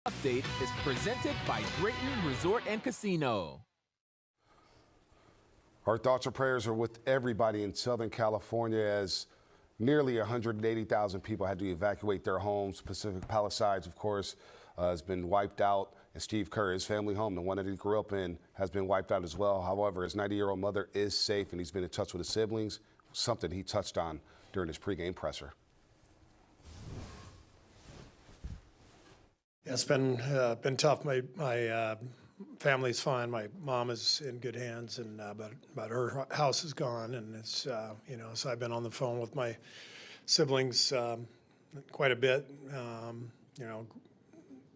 update is presented by Drayton Resort and Casino. Our thoughts and prayers are with everybody in Southern California as nearly 180,000 people had to evacuate their homes. Pacific Palisades, of course, has been wiped out. And Steve Kerr, his family home, the one that he grew up in, has been wiped out as well. However, his 90-year-old mother is safe, and he's been in touch with his siblings, something he touched on during his pregame presser. Yeah, it's been tough. My family's fine. My mom is in good hands, and but her house is gone, and it's so I've been on the phone with my siblings quite a bit.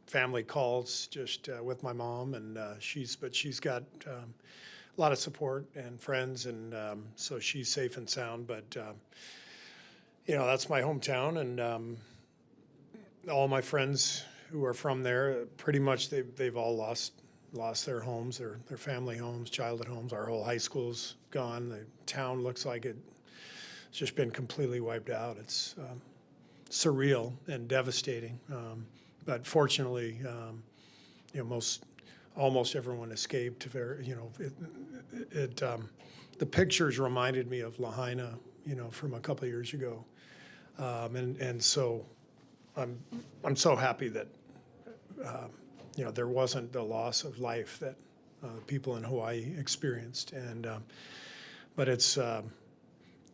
Family calls just with my mom, and she's got a lot of support and friends, and so she's safe and sound. But that's my hometown, and all my friends who are from there, pretty much they've all lost their homes, their family homes, childhood homes. Our whole high school's gone. The town looks like it's just been completely wiped out. It's surreal and devastating. But fortunately, almost everyone escaped. The pictures reminded me of Lahaina, from a couple of years ago, and so I'm so happy that there wasn't the loss of life that people in Hawaii experienced, and but it's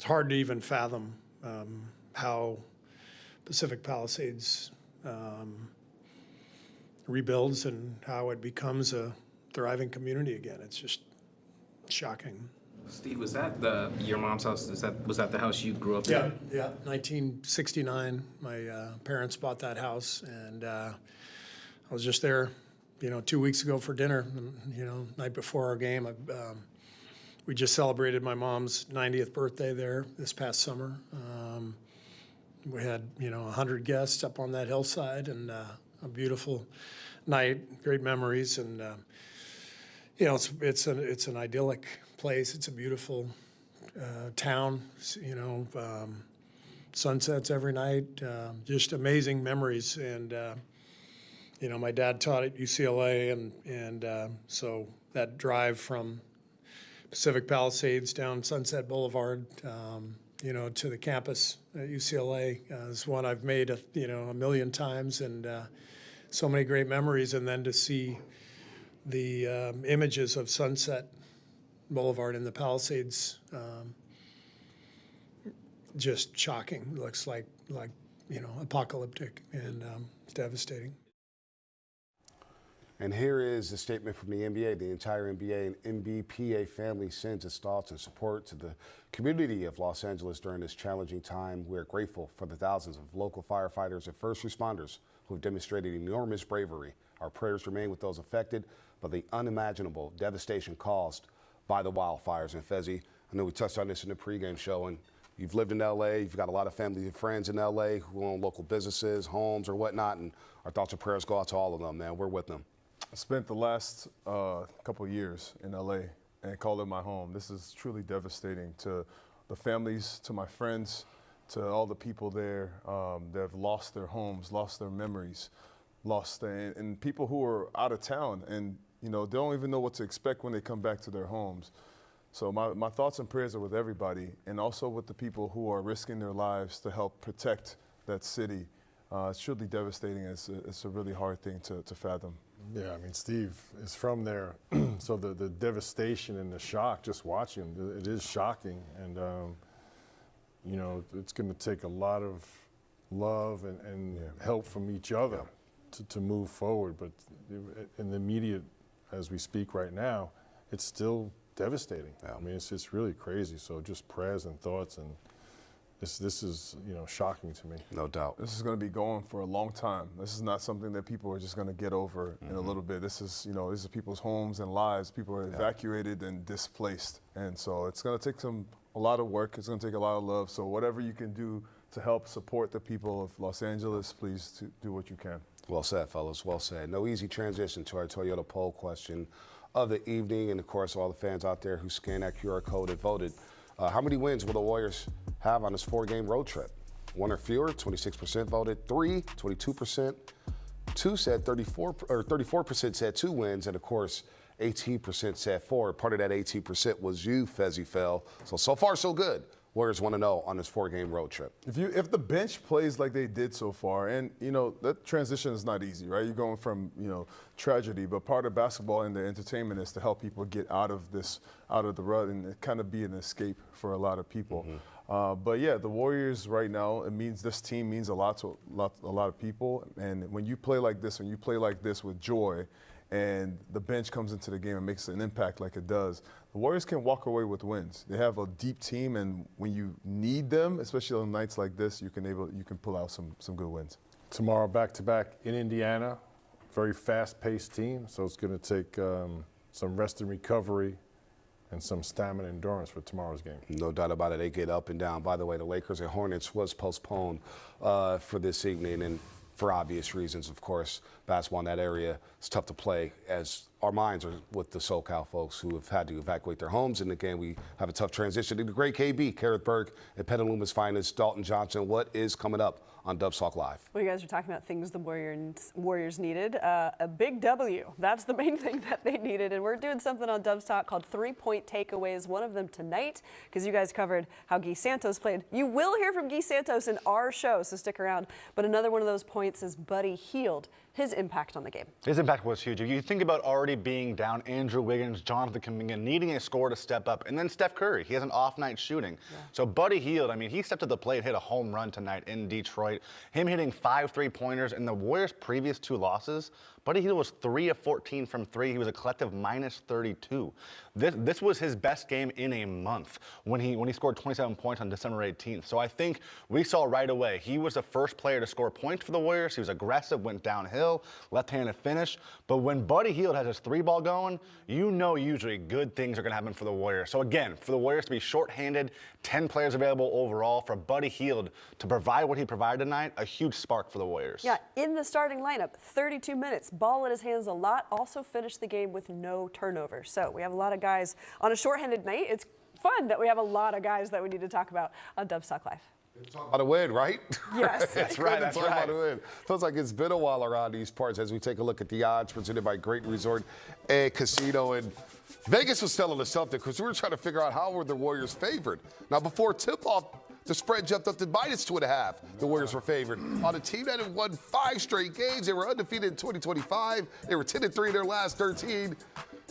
hard to even fathom how Pacific Palisades rebuilds and how it becomes a thriving community again. It's just shocking. Steve, was that your mom's house? Was that the house you grew up in? in? Yeah. 1969. My parents bought that house, and I was just there, 2 weeks ago for dinner. Night before our game, we just celebrated my mom's 90th birthday there this past summer. We had 100 guests up on that hillside, and a beautiful night, great memories, and it's an idyllic place. It's a beautiful town. Sunsets every night, just amazing memories. And my dad taught at UCLA, and so that drive from Pacific Palisades down Sunset Boulevard, to the campus at UCLA is one I've made a million times, and so many great memories. And then to see the images of Sunset Boulevard in the Palisades, just shocking. It looks like apocalyptic, and it's devastating. And here is a statement from the NBA. The entire NBA and NBPA family sends its thoughts and support to the community of Los Angeles during this challenging time. We are grateful for the thousands of local firefighters and first responders who have demonstrated enormous bravery. Our prayers remain with those affected by the unimaginable devastation caused by the wildfires. And Fezzi, I know we touched on this in the pregame show, and you've lived in LA, you've got a lot of family and friends in LA who own local businesses, homes, or whatnot, and our thoughts and prayers go out to all of them, man. We're with them. I spent the last couple of years in LA and called it my home. This is truly devastating to the families, to my friends, to all the people there that have lost their homes, lost their memories, and people who are out of town and they don't even know what to expect when they come back to their homes. So my thoughts and prayers are with everybody, and also with the people who are risking their lives to help protect that city. It's truly devastating. It's a really hard thing to fathom. Yeah, Steve is from there, so the devastation and the shock just watching, it is shocking. And, it's going to take a lot of love and help from each other to move forward. But in the immediate, as we speak right now, it's still devastating. Yeah. It's really crazy. So just prayers and thoughts, and this is shocking to me. No doubt. This is going to be going for a long time. This is not something that people are just going to get over in a little bit. This is people's homes and lives. People are evacuated and displaced, and so it's going to take a lot of work. It's going to take a lot of love. So whatever you can do to help support the people of Los Angeles, please do what you can. Well said, fellas. Well said. No easy transition to our Toyota poll question of the evening, and of course, all the fans out there who scanned that QR code and voted. How many wins will the Warriors have on this 4-game road trip? 1 or fewer, 26% voted. 3, 22%. said 34% said 2 wins, and of course, 18% said 4. Part of that 18% was you, Fezzy Fell. So far, so good. Warriors want to know on this 4-game road trip. If the bench plays like they did so far, and that transition is not easy, right? You're going from tragedy, but part of basketball and the entertainment is to help people get out of the rut and kind of be an escape for a lot of people. But yeah, the Warriors right now, this team means a lot to a lot of people, and when you play like this, with joy, and the bench comes into the game and makes an impact like it does, the Warriors can walk away with wins. They have a deep team, and when you need them, especially on nights like this, you can pull out some good wins. Tomorrow, back-to-back in Indiana, very fast-paced team, so it's going to take some rest and recovery and some stamina and endurance for tomorrow's game. No doubt about it. They get up and down. By the way, the Lakers and Hornets was postponed for this evening, and for obvious reasons, of course. Basketball in that area is tough to play, as our minds are with the SoCal folks who have had to evacuate their homes. And again, we have a tough transition to the great KB, Carrotberg, and Petaluma's finest, Dalton Johnson. What is coming up on Dubs Talk Live? Well, you guys are talking about things the Warriors needed. A big W. That's the main thing that they needed. And we're doing something on Dubs Talk called 3-point takeaways. One of them tonight, because you guys covered how Guy Santos played. You will hear from Guy Santos in our show, so stick around. But another one of those points is Buddy Hield. His impact on the game. His impact was huge. If you think about already being down, Andrew Wiggins, Jonathan Kuminga, needing a scorer to step up, and then Steph Curry, he has an off night shooting. Yeah. So Buddy Hield, he stepped to the plate, hit a home run tonight in Detroit. Him hitting 5 3-pointers in the Warriors' previous 2 losses. Buddy Hield was 3 of 14 from 3. He was a collective minus 32. This was his best game in a month when he scored 27 points on December 18th. So I think we saw right away he was the first player to score points for the Warriors. He was aggressive, went downhill, left-handed finish. But when Buddy Hield has his 3-ball going, usually good things are going to happen for the Warriors. So again, for the Warriors to be shorthanded, 10 players available overall, for Buddy Hield to provide what he provided tonight, a huge spark for the Warriors. Yeah, in the starting lineup, 32 minutes, ball in his hands a lot, also finished the game with no turnovers. So we have a lot of guys on a shorthanded night. It's fun that we have a lot of guys that we need to talk about on Dubs Talk Live. Talk about a win, right? Yes. That's right. That's right. About a win. Feels like it's been a while around these parts as we take a look at the odds presented by Great Resort and Casino. And Vegas was telling us something because we were trying to figure out how were the Warriors favored. Now, before tip-off, the spread jumped up to minus 2.5. The Warriors were favored. On a team that had won 5 straight games, they were undefeated in 2025. They were 10-3 in their last 13.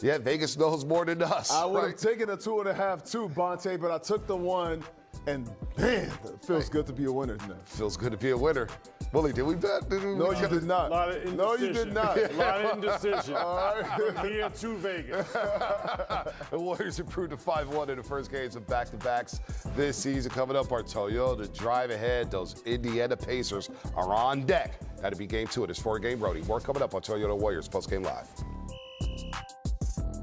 Yeah, Vegas knows more than us. I would have taken a 2.5 too, Bonte, but I took the 1. And man, it feels good to be a winner now. Feels good to be a winner. Willie, did we bet? No, you did not. No, you did not. A lot of indecision. All right. From here to Vegas. The Warriors improved to 5-1 in the first games of back-to-backs this season. Coming up, our Toyota drive ahead. Those Indiana Pacers are on deck. That'll be game 2 of this 4-game roadie. More coming up on Toyota Warriors Post-Game Live.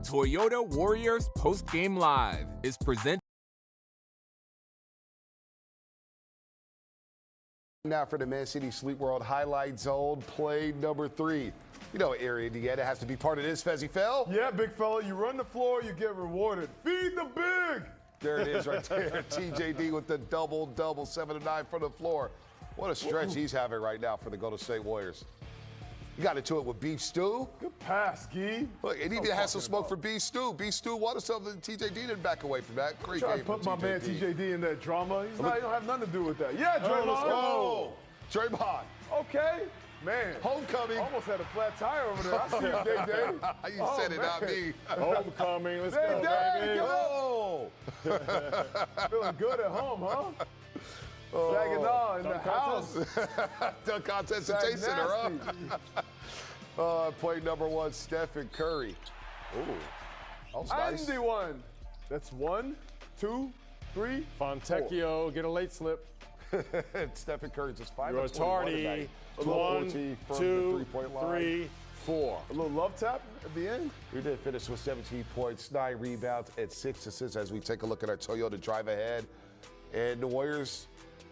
Toyota Warriors Post-Game Live is presented. Now for the Man City Sleep World Highlight Zone, play number 3. You know, Area Indiana has to be part of this, Fezzy Fell. Yeah, big fella, you run the floor, you get rewarded. Feed the big. There it is right there. TJD with the double-double, 7 of 9 from the floor. What a stretch he's having right now for the Golden State Warriors. You got into it with beef stew. Good pass, Gee. Look, and he did have some smoke for beef stew. Beef stew wanted something. TJD didn't back away from that. Great game. Try to put my man TJD in that drama. He don't have nothing to do with that. Yeah, Draymond. Let's go. Draymond. Okay. Man. Homecoming. Almost had a flat tire over there. I see you, Day-Day. You said it, not me. Homecoming. Let's go, Day-Day, baby. Oh. Feeling good at home, huh? Saginaw in the house. Dunk contest and Jason are up. Play number 1, Stephen Curry. Ooh, that was nice. Andy one. That's 1, 2, 3. Fontecchio, get a late slip. Stephen Curry just 5 You're of 21 tardy. tonight. 1, 2, 3, 4. A little love tap at the end. We did finish with 17 points, 9 rebounds, and 6 assists as we take a look at our Toyota drive ahead. And the Warriors,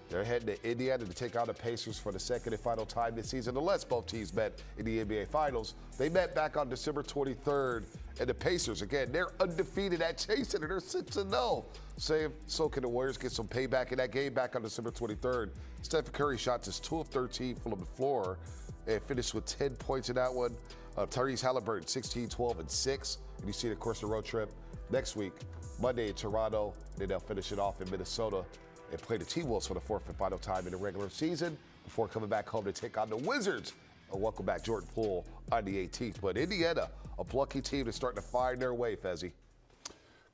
they're heading to Indiana to take on the Pacers for the second and final time this season, unless both teams met in the NBA Finals. They met back on December 23rd, and the Pacers, again, they're undefeated at Chase Center. They're 6-0. So can the Warriors get some payback in that game back on December 23rd. Stephen Curry shot just 2 of 13 from the floor. and finished with 10 points in that one. Tyrese Halliburton, 16, 12, and 6. And you see, of course, the road trip next week, Monday in Toronto. Then they'll finish it off in Minnesota and play the T-Wolves for the fourth and final time in the regular season before coming back home to take on the Wizards. Welcome back Jordan Poole on the 18th. But Indiana, a plucky team that's starting to find their way, Fezzi.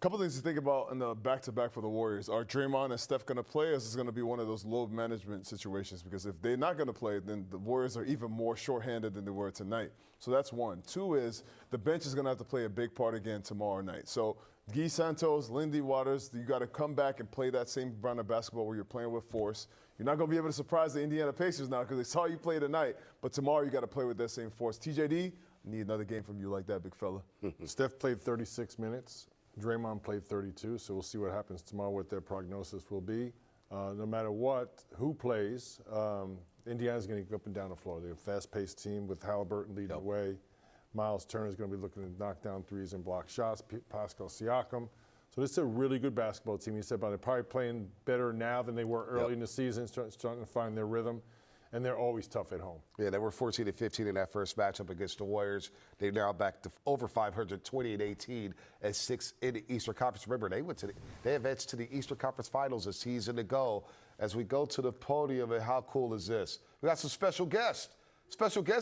Couple things to think about in the back-to-back for the Warriors. Are Draymond and Steph going to play, or is this going to be one of those load management situations? Because if they're not going to play, then the Warriors are even more shorthanded than they were tonight. So that's one. Two is the bench is going to have to play a big part again tomorrow night. So Guy Santos, Lindy Waters, you got to come back and play that same brand of basketball where you're playing with force. You're not going to be able to surprise the Indiana Pacers now because they saw you play tonight. But tomorrow you got to play with that same force. TJD, need another game from you like that, big fella. Steph played 36 minutes. Draymond played 32, so we'll see what happens tomorrow, what their prognosis will be. No matter who plays, Indiana's going to go up and down the floor. They're a fast-paced team with Halliburton leading the way. Miles Turner's going to be looking to knock down threes and block shots. Pascal Siakam. So this is a really good basketball team. He said about they're probably playing better now than they were early in the season, starting to find their rhythm. And they're always tough at home. Yeah, they were 14-15 in that first matchup against the Warriors. They're now back to over 500, 20-18 at 6 in the Eastern Conference. Remember, they advanced to the Eastern Conference Finals a season ago. As we go to the podium, and how cool is this? We got some special guests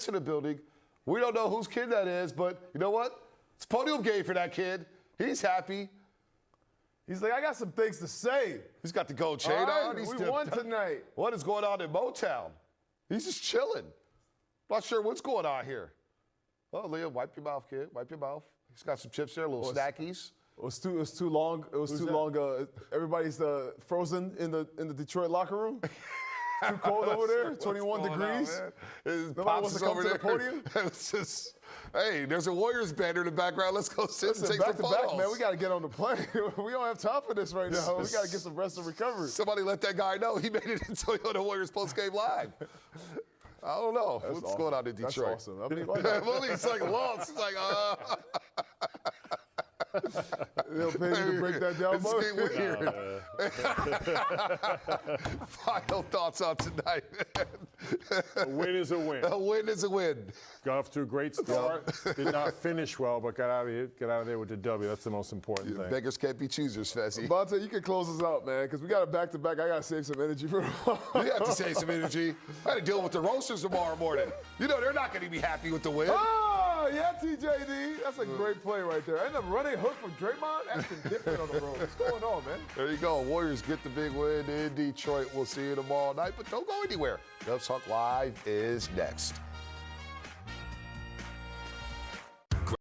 in the building. We don't know whose kid that is, but you know what? It's a podium game for that kid. He's happy. He's like, I got some things to say. He's got the gold chain on. We won tonight. What is going on in Motown? He's just chilling. Not sure what's going on here. Oh, Leah, wipe your mouth, kid. Wipe your mouth. He's got some chips there, little snackies. It was too long. It was too long. Everybody's frozen in the Detroit locker room. Too cold over there. 21 degrees. Nobody wants to come to the podium. It's just, hey, there's a Warriors banner in the background. Let's go sit and take back some to photos. back, man. We got to get on the plane. We don't have time for this right now. We got to get some rest and recovery. Somebody let that guy know he made it into the Warriors post-game live. I don't know what's going on in Detroit. That's awesome. I mean, Willie's like lost. He's like, They'll pay you to break that down. It's weird. Final thoughts on tonight. A win is a win. A win is a win. Got off to a great start. Did not finish well, but got out of there with the W. That's the most important thing. Beggars can't be choosers, Fezzi. Bonta, you can close us out, man, because we got a back-to-back. I got to save some energy for tomorrow. You have to save some energy. I got to deal with the roasters tomorrow morning. You know they're not going to be happy with the win. Oh, yeah, TJD. That's a great play right there. And a running hook from Draymond. Acting different on the road. What's going on, man? There you go. Warriors get the big win in Detroit. We'll see you tomorrow night, but don't go anywhere. Dubs Talk Live is next.